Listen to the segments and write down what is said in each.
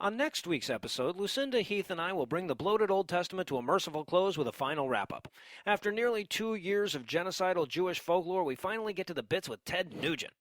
On next week's episode, Lucinda, Heath, and I will bring the bloated Old Testament to a merciful close with a final wrap-up. After nearly 2 years of genocidal Jewish folklore, we finally get to the bits with Ted Nugent.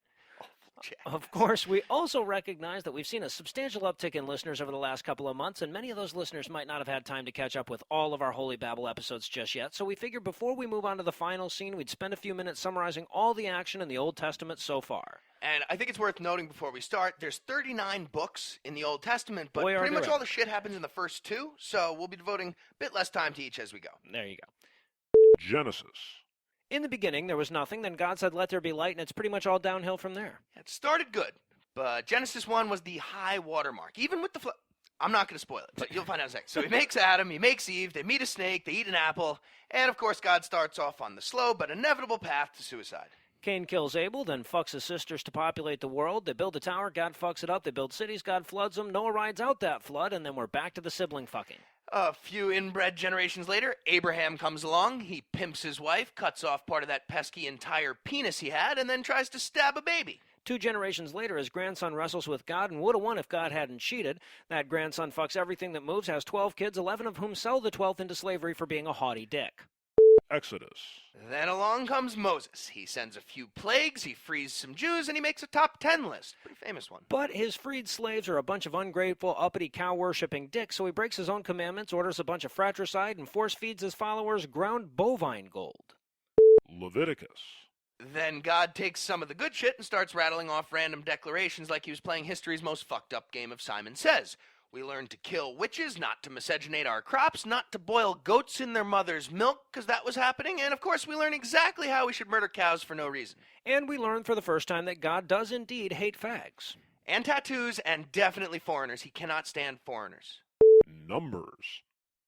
Of course, we also recognize that we've seen a substantial uptick in listeners over the last couple of months, and many of those listeners might not have had time to catch up with all of our Holy Babble episodes just yet, so we figured before we move on to the final scene, we'd spend a few minutes summarizing all the action in the Old Testament so far. And I think it's worth noting before we start, there's 39 books in the Old Testament, but Boy, pretty much all the shit happens in the first two, so we'll be devoting a bit less time to each as we go. There you go. Genesis. In the beginning, there was nothing, then God said, "Let there be light," and it's pretty much all downhill from there. It started good, but Genesis 1 was the high water mark, even with the I'm not going to spoil it, but you'll find out in a second. So he makes Adam, he makes Eve, they meet a snake, they eat an apple, and of course God starts off on the slow but inevitable path to suicide. Cain kills Abel, then fucks his sisters to populate the world. They build a tower, God fucks it up. They build cities, God floods them. Noah rides out that flood, and then we're back to the sibling fucking. A few inbred generations later, Abraham comes along, he pimps his wife, cuts off part of that pesky entire penis he had, and then tries to stab a baby. 2 generations later, his grandson wrestles with God and would have won if God hadn't cheated. That grandson fucks everything that moves, has 12 kids, 11 of whom sell the 12th into slavery for being a haughty dick. Exodus. Then along comes Moses. He sends a few plagues, he frees some Jews, and he makes a top 10 list. Pretty famous one. But his freed slaves are a bunch of ungrateful, uppity, cow-worshipping dicks, so he breaks his own commandments, orders a bunch of fratricide, and force-feeds his followers ground bovine gold. Leviticus. Then God takes some of the good shit and starts rattling off random declarations like he was playing history's most fucked up game of Simon Says. We learned to kill witches, not to miscegenate our crops, not to boil goats in their mother's milk, because that was happening, and of course we learn exactly how we should murder cows for no reason. And we learn for the first time that God does indeed hate fags. And tattoos, and definitely foreigners. He cannot stand foreigners. Numbers.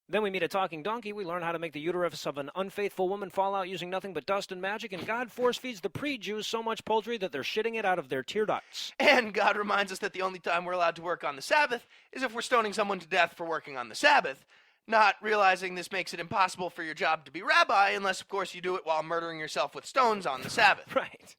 Then we meet a talking donkey, we learn how to make the uterus of an unfaithful woman fall out using nothing but dust and magic, and God force-feeds the pre-Jews so much poultry that they're shitting it out of their tear ducts. And God reminds us that the only time we're allowed to work on the Sabbath is if we're stoning someone to death for working on the Sabbath, not realizing this makes it impossible for your job to be rabbi unless, of course, you do it while murdering yourself with stones on the Sabbath. Right.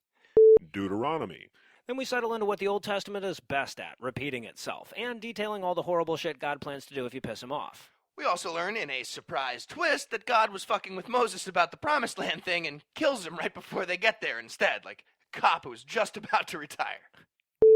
Deuteronomy. Then we settle into what the Old Testament is best at, repeating itself, and detailing all the horrible shit God plans to do if you piss him off. We also learn in a surprise twist that God was fucking with Moses about the Promised Land thing and kills him right before they get there instead, like a cop who was just about to retire.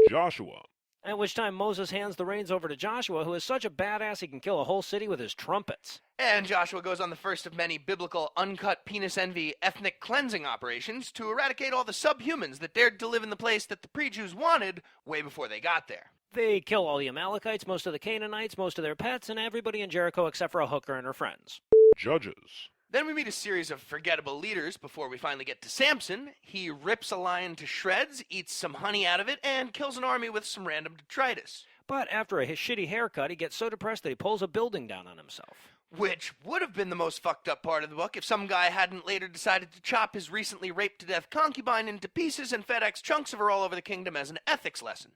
Joshua. At which time Moses hands the reins over to Joshua, who is such a badass he can kill a whole city with his trumpets. And Joshua goes on the first of many biblical uncut penis envy ethnic cleansing operations to eradicate all the subhumans that dared to live in the place that the pre-Jews wanted way before they got there. They kill all the Amalekites, most of the Canaanites, most of their pets, and everybody in Jericho except for a hooker and her friends. Judges. Then we meet a series of forgettable leaders before we finally get to Samson. He rips a lion to shreds, eats some honey out of it, and kills an army with some random detritus. But after a shitty haircut, he gets so depressed that he pulls a building down on himself. Which would have been the most fucked up part of the book if some guy hadn't later decided to chop his recently raped to death concubine into pieces and FedEx chunks of her all over the kingdom as an ethics lesson.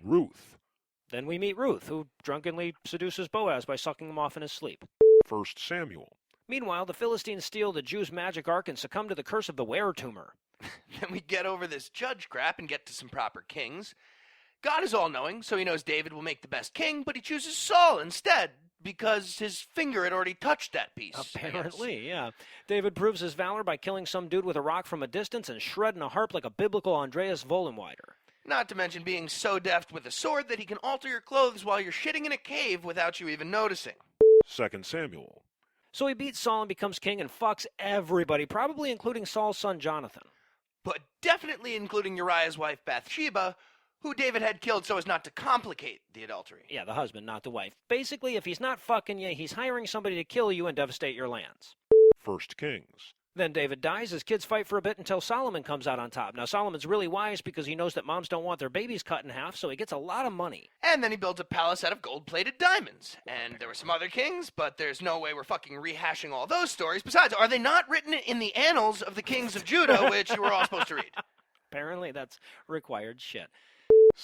Ruth. Then we meet Ruth, who drunkenly seduces Boaz by sucking him off in his sleep. 1 Samuel. Meanwhile, the Philistines steal the Jews' magic ark and succumb to the curse of the were tumor. Then we get over this judge crap and get to some proper kings. God is all-knowing, so he knows David will make the best king, but he chooses Saul instead, because his finger had already touched that piece. Apparently, yeah. David proves his valor by killing some dude with a rock from a distance and shredding a harp like a biblical Andreas Vollenweider. Not to mention being so deft with a sword that he can alter your clothes while you're shitting in a cave without you even noticing. 2 Samuel. So he beats Saul and becomes king and fucks everybody, probably including Saul's son Jonathan. But definitely including Uriah's wife Bathsheba, who David had killed so as not to complicate the adultery. Yeah, the husband, not the wife. Basically, if he's not fucking you, he's hiring somebody to kill you and devastate your lands. 1 Kings. Then David dies, his kids fight for a bit until Solomon comes out on top. Now, Solomon's really wise because he knows that moms don't want their babies cut in half, so he gets a lot of money. And then he builds a palace out of gold-plated diamonds. And there were some other kings, but there's no way we're fucking rehashing all those stories. Besides, are they not written in the annals of the kings of Judah, which you were all supposed to read? Apparently, that's required shit.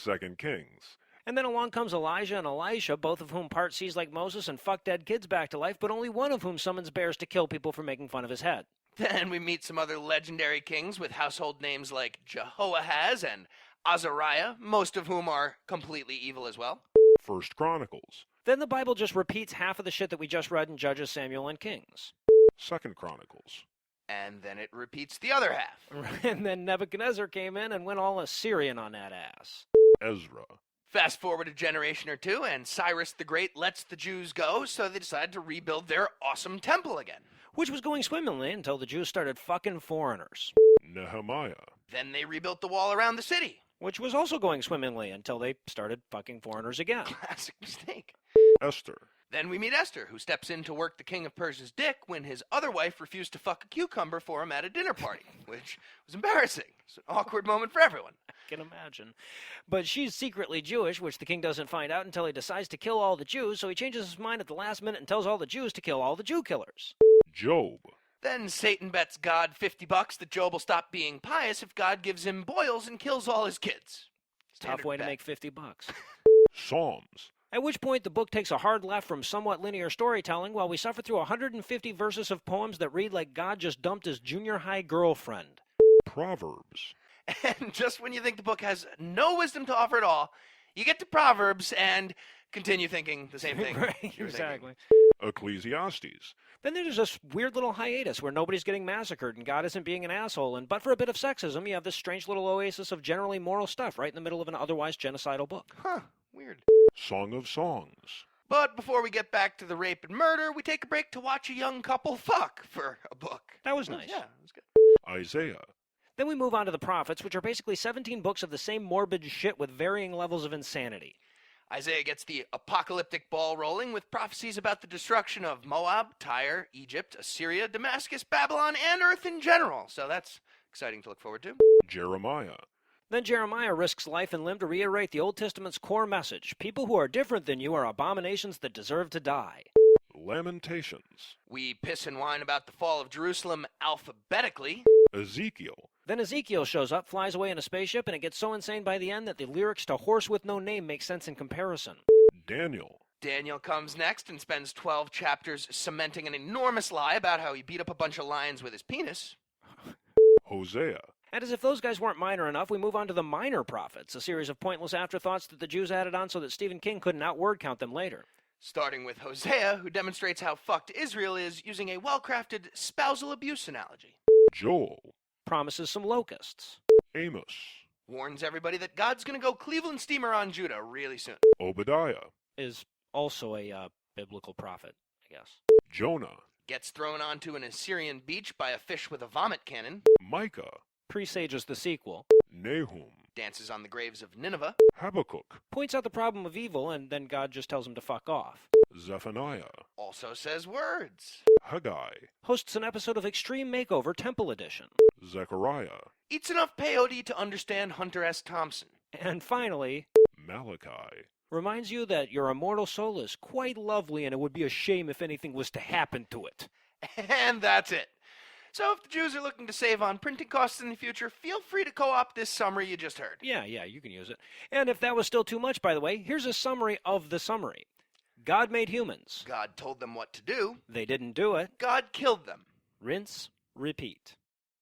2 Kings. And then along comes Elijah and Elisha, both of whom part seas like Moses and fuck dead kids back to life, but only one of whom summons bears to kill people for making fun of his head. Then we meet some other legendary kings with household names like Jehoahaz and Azariah, most of whom are completely evil as well. First Chronicles. Then the Bible just repeats half of the shit that we just read in Judges, Samuel, and Kings. Second Chronicles. And then it repeats the other half. And then Nebuchadnezzar came in and went all Assyrian on that ass. Ezra. Fast forward a generation or two, and Cyrus the Great lets the Jews go, so they decide to rebuild their awesome temple again. Which was going swimmingly until the Jews started fucking foreigners. Nehemiah. Then they rebuilt the wall around the city. Which was also going swimmingly until they started fucking foreigners again. Classic mistake. Esther. Then we meet Esther, who steps in to work the king of Persia's dick when his other wife refused to fuck a cucumber for him at a dinner party, which was embarrassing. It's an awkward moment for everyone. I can imagine. But she's secretly Jewish, which the king doesn't find out until he decides to kill all the Jews, so he changes his mind at the last minute and tells all the Jews to kill all the Jew killers. Job. Then Satan bets God $50 that Job will stop being pious if God gives him boils and kills all his kids. Tough way to bet. make $50. Psalms. At which point the book takes a hard left from somewhat linear storytelling while we suffer through 150 verses of poems that read like God just dumped his junior high girlfriend. Proverbs. And just when you think the book has no wisdom to offer at all, you get to Proverbs and continue thinking the same thing. Right, you were exactly. thinking. Ecclesiastes. Then there's this weird little hiatus where nobody's getting massacred and God isn't being an asshole, and but for a bit of sexism, you have this strange little oasis of generally moral stuff right in the middle of an otherwise genocidal book. Huh, weird. Song of Songs. But before we get back to the rape and murder, we take a break to watch a young couple fuck for a book. That was nice. Yeah, it was good. Isaiah. Then we move on to the prophets, which are basically 17 books of the same morbid shit with varying levels of insanity. Isaiah gets the apocalyptic ball rolling with prophecies about the destruction of Moab, Tyre, Egypt, Assyria, Damascus, Babylon, and Earth in general. So that's exciting to look forward to. Jeremiah. Then Jeremiah risks life and limb to reiterate the Old Testament's core message. People who are different than you are abominations that deserve to die. Lamentations. We piss and whine about the fall of Jerusalem alphabetically. Ezekiel. Then Ezekiel shows up, flies away in a spaceship, and it gets so insane by the end that the lyrics to Horse with No Name make sense in comparison. Daniel. Daniel comes next and spends 12 chapters cementing an enormous lie about how he beat up a bunch of lions with his penis. Hosea. And as if those guys weren't minor enough, we move on to the minor prophets, a series of pointless afterthoughts that the Jews added on so that Stephen King couldn't outword count them later. Starting with Hosea, who demonstrates how fucked Israel is using a well-crafted spousal abuse analogy. Joel. Promises some locusts. Amos. Warns everybody that God's gonna go Cleveland steamer on Judah really soon. Obadiah. Is also a biblical prophet, I guess. Jonah. Gets thrown onto an Assyrian beach by a fish with a vomit cannon. Micah. Presages the sequel. Nahum. Dances on the graves of Nineveh. Habakkuk. Points out the problem of evil, and then God just tells him to fuck off. Zephaniah. Also says words. Haggai. Hosts an episode of Extreme Makeover Temple Edition. Zechariah. Eats enough peyote to understand Hunter S. Thompson. And finally, Malachi. reminds you that your immortal soul is quite lovely and it would be a shame if anything was to happen to it. And that's it. So if the Jews are looking to save on printing costs in the future, feel free to co-opt this summary you just heard. Yeah, you can use it. And if that was still too much, by the way, here's a summary of the summary. God made humans. God told them what to do. They didn't do it. God killed them. Rinse, repeat.